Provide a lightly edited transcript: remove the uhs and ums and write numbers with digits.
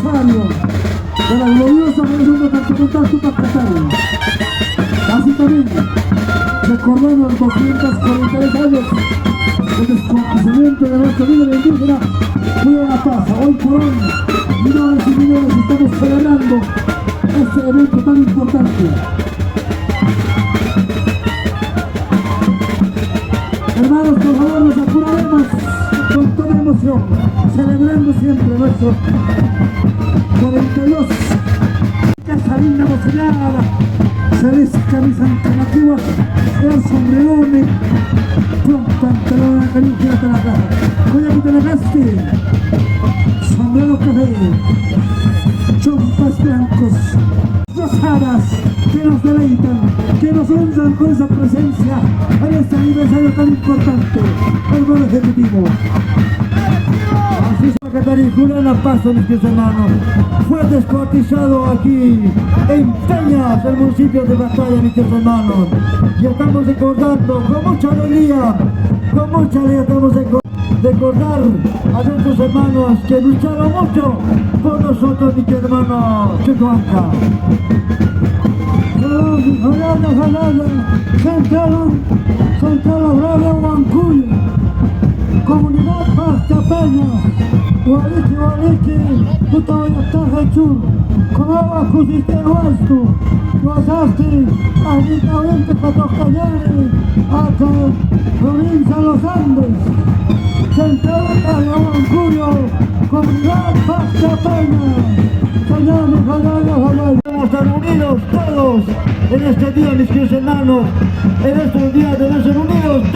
aniversario de la gloriosa Revolución Departamental Tupac Katari. Así también, recordando los 243 años del descuartizamiento de nuestro líder indígena, Julio La Paz. Hoy por hoy, millones y millones estamos celebrando este evento tan importante. Hermanos, por favor, nos apuraremos con toda emoción, celebrando siempre nuestro 42. Casa linda emocionada, celeste camisa alternativa, el sombrerones, pantalón, cariño, de la caja, coñaquita de la casti, sombrero café, chompas blancos, rosadas, que nos deleitan, que nos honran con esa presencia en este aniversario tan importante, el buen ejecutivo. Así es, Katari, Julio La Paz, mis queridos hermanos, fue descuartizado aquí en Peñas, el municipio de Batalla, mis queridos hermanos, y estamos recordando con mucha alegría estamos recordar a nuestros hermanos que lucharon mucho por nosotros, mis queridos hermanos, Chicoanca. Central Radio Huancuy, Comunidad Paz Peñas, Hualichi, Tutayataja Chur, Conaba Cusiste Huestu, Guasasti, Agitamente Patoscayari, hasta provincia de los Andes, Central Radio Huancuy, Comunidad Paz Peñas. Vamos a estar unidos todos en este día, mis queridos hermanos, en estos días debemos ser unidos todos.